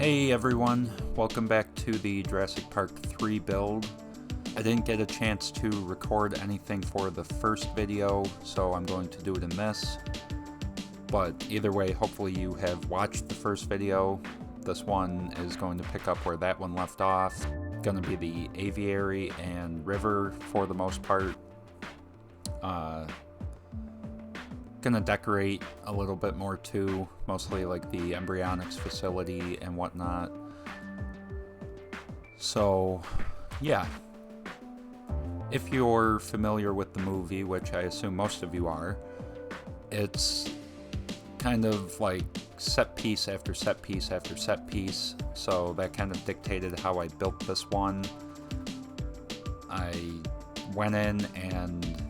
Hey everyone, welcome back to the Jurassic Park 3 build. I didn't get a chance to record anything for the first video, so I'm going to do it in this. But either way, hopefully you have watched the first video. This one is going to pick up where that one left off. Gonna be the aviary and river for the most part. Gonna decorate a little bit more too, mostly like the Embryonics facility and whatnot. So yeah, if you're familiar with the movie, which I assume most of you are, it's kind of like set piece after set piece after set piece, so that kind of dictated how I built this one. I went in and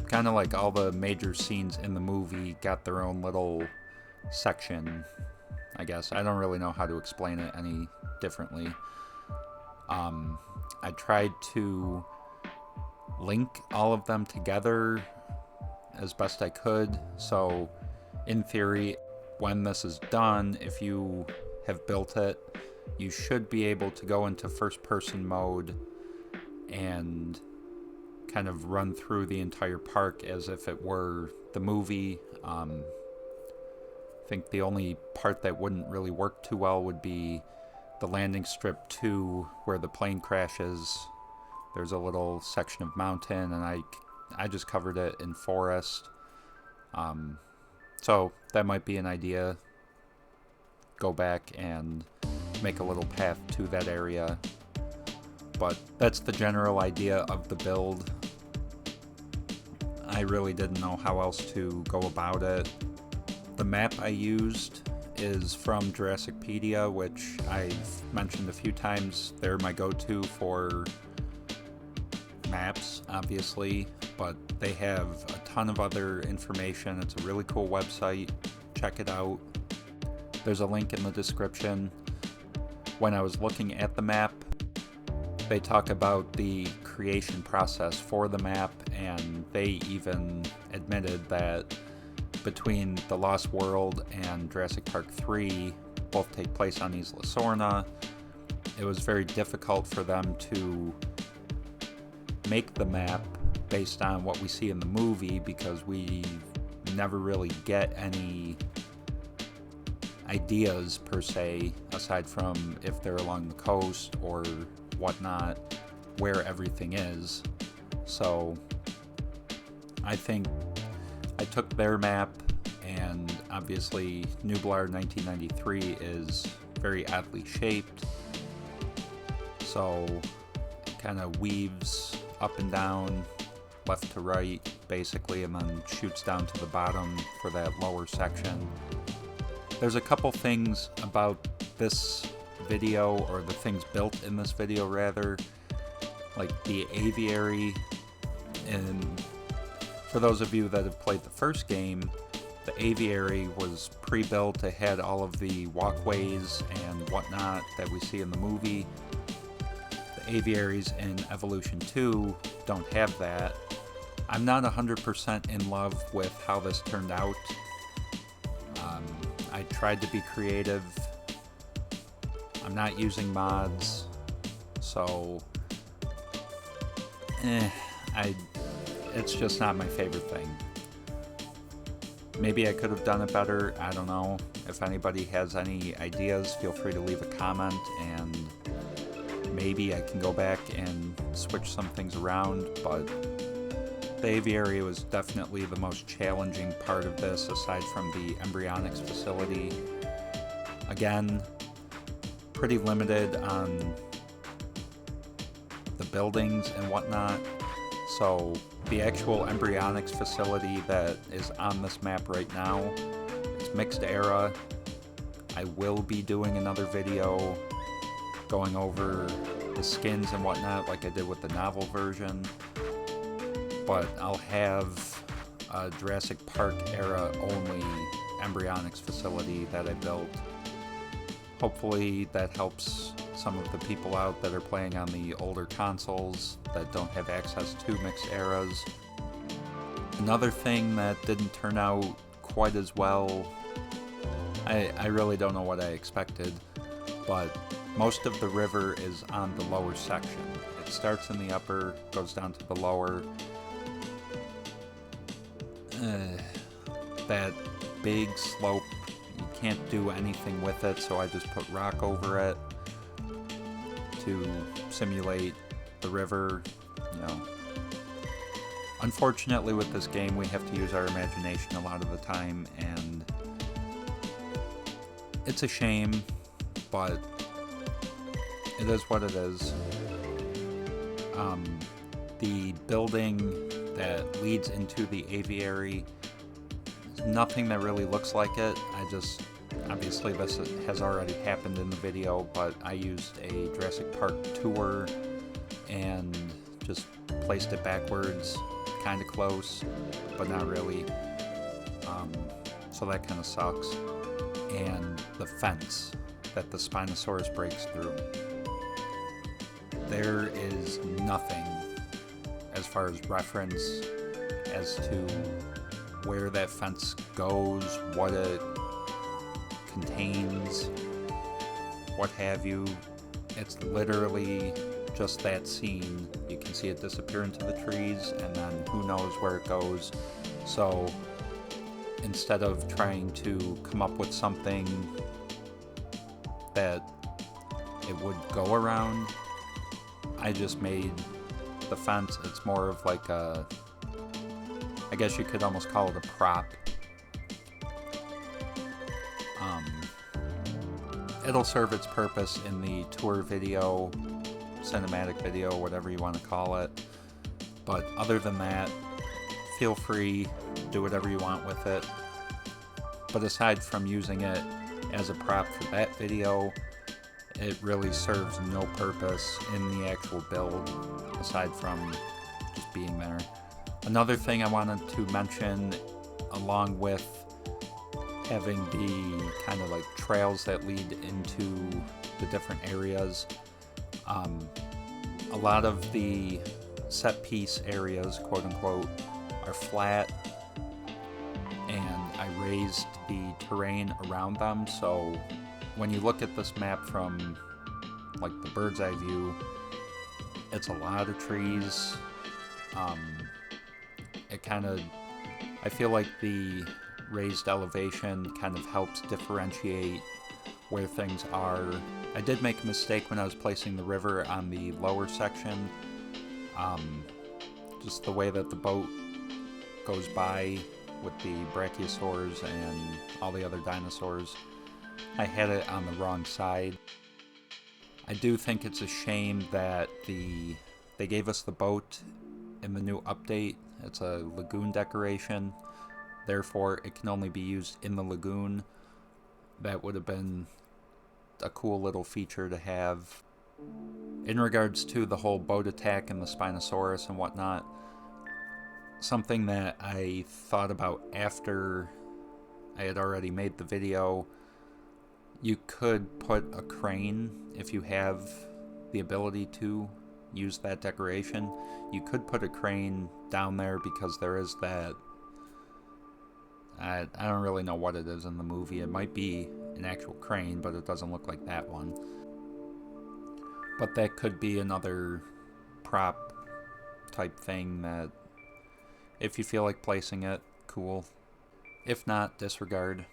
kind of like all the major scenes in the movie got their own little section, I guess. I don't really know how to explain it any differently. I tried to link all of them together as best I could, so in theory, when this is done, if you have built it, you should be able to go into first-person mode and kind of run through the entire park as if it were the movie. I think the only part that wouldn't really work too well would be the landing strip 2 where the plane crashes. There's a little section of mountain and I just covered it in forest. So that might be an idea. Go back and make a little path to that area. But that's the general idea of the build. I really didn't know how else to go about it. The map I used is from Jurassicpedia, which I've mentioned a few times. They're my go-to for maps, obviously, but they have a ton of other information. It's a really cool website. Check it out. There's a link in the description. When I was looking at the map, they talk about the creation process for the map, and they even admitted that between The Lost World and Jurassic Park 3 both take place on Isla Sorna. It was very difficult for them to make the map based on what we see in the movie because we never really get any ideas per se, aside from if they're along the coast or whatnot, where everything is. So I think I took their map, and obviously Nublar 1993 is very oddly shaped, so it kind of weaves up and down, left to right basically, and then shoots down to the bottom for that lower section. There's a couple things about this video, or the things built in this video rather, like the aviary. And for those of you that have played the first game, the aviary was pre-built. It had all of the walkways and whatnot that we see in the movie. The aviaries in Evolution 2 don't have that. I'm not 100% in love with how this turned out. I tried to be creative. I'm not using mods, so it's just not my favorite thing. Maybe I could have done it better, I don't know. If anybody has any ideas, feel free to leave a comment, and maybe I can go back and switch some things around, but the aviary was definitely the most challenging part of this, aside from the Embryonics facility. Again, pretty limited on the buildings and whatnot, so the actual Embryonics facility that is on this map right now, it's mixed era. I will be doing another video going over the skins and whatnot like I did with the novel version, but I'll have a Jurassic Park era only Embryonics facility that I built. Hopefully that helps some of the people out that are playing on the older consoles that don't have access to mixed eras. Another thing that didn't turn out quite as well I really don't know what I expected, but most of the river is on the lower section. It starts in the upper, goes down to the lower. That big slope, you can't do anything with it, so I just put rock over it to simulate the river, you know. Unfortunately with this game we have to use our imagination a lot of the time, and it's a shame, but it is what it is. The building that leads into the aviary, nothing that really looks like it. Obviously this has already happened in the video, but I used a Jurassic Park tour and just placed it backwards, kind of close, but not really. So that kind of sucks. And the fence that the Spinosaurus breaks through. There is nothing as far as reference as to where that fence goes, what it contains, what have you. It's literally just that scene. You can see it disappear into the trees, and then who knows where it goes. So instead of trying to come up with something that it would go around, I just made the fence. It's more of like a, I guess you could almost call it a prop. It'll serve its purpose in the tour video, cinematic video, whatever you want to call it. But other than that, feel free, do whatever you want with it. But aside from using it as a prop for that video, it really serves no purpose in the actual build, aside from just being there. Another thing I wanted to mention, along with having the kind of like trails that lead into the different areas, a lot of the set piece areas, quote unquote, are flat, and I raised the terrain around them, so when you look at this map from like the bird's eye view, it's a lot of trees. I feel like the raised elevation kind of helps differentiate where things are. I did make a mistake when I was placing the river on the lower section. Just the way that the boat goes by with the brachiosaurs and all the other dinosaurs, I had it on the wrong side. I do think it's a shame that they gave us the boat in the new update. It's a lagoon decoration, therefore it can only be used in the lagoon. That would have been a cool little feature to have. In regards to the whole boat attack and the Spinosaurus and whatnot, something that I thought about after I had already made the video, you could put a crane, if you have the ability to use that decoration. You could put a crane down there because there is that, I don't really know what it is in the movie. It might be an actual crane, but it doesn't look like that one. But that could be another prop type thing that, if you feel like placing it, cool. If not, disregard.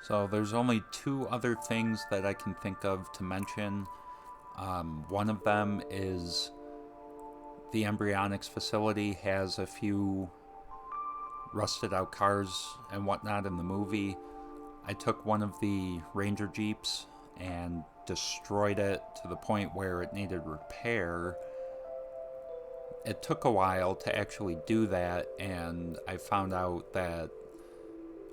So there's only two other things that I can think of to mention. One of them is the Embryonics facility has a few rusted out cars and whatnot in the movie. I took one of the Ranger Jeeps and destroyed it to the point where it needed repair. It took a while to actually do that, and I found out that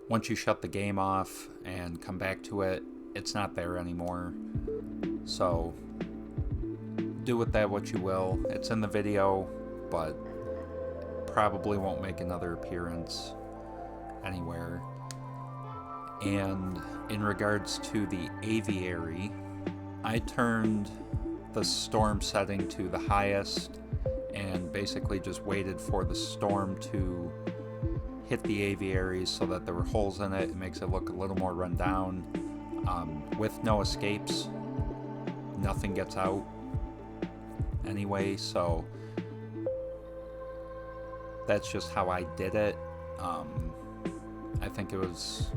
once you shut the game off and come back to it, it's not there anymore. So do with that what you will. It's in the video, but probably won't make another appearance anywhere. And in regards to the aviary, I turned the storm setting to the highest and basically just waited for the storm to hit the aviaries so that there were holes in it. It makes it look a little more run down. With no escapes, nothing gets out anyway, so that's just how I did it. I think it was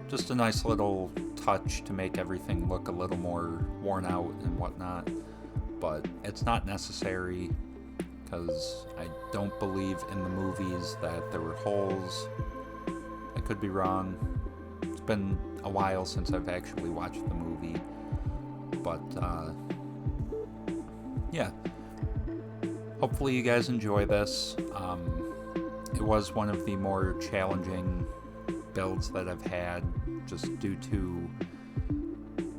just a nice little touch to make everything look a little more worn out and whatnot, but it's not necessary because I don't believe in the movies that there were holes. I could be wrong. It's been a while since I've actually watched the movie, but yeah, hopefully you guys enjoy this. It was one of the more challenging builds that I've had, just due to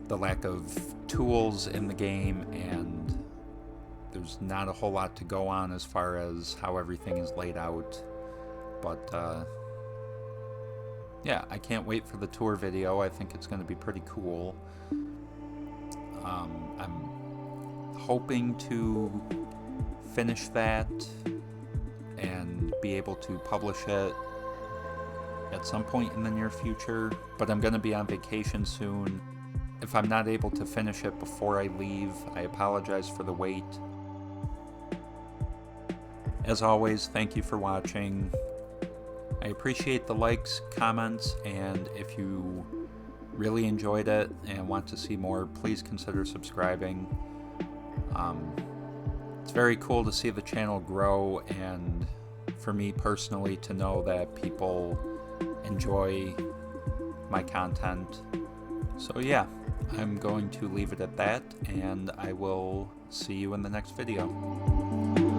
the lack of tools in the game, and there's not a whole lot to go on as far as how everything is laid out. But yeah, I can't wait for the tour video. I think it's going to be pretty cool. I'm hoping to finish that and be able to publish it at some point in the near future, but I'm going to be on vacation soon. If I'm not able to finish it before I leave, I apologize for the wait. As always, thank you for watching. I appreciate the likes, comments, and if you really enjoyed it and want to see more, please consider subscribing. It's very cool to see the channel grow, and for me personally to know that people enjoy my content. So yeah, I'm going to leave it at that, and I will see you in the next video.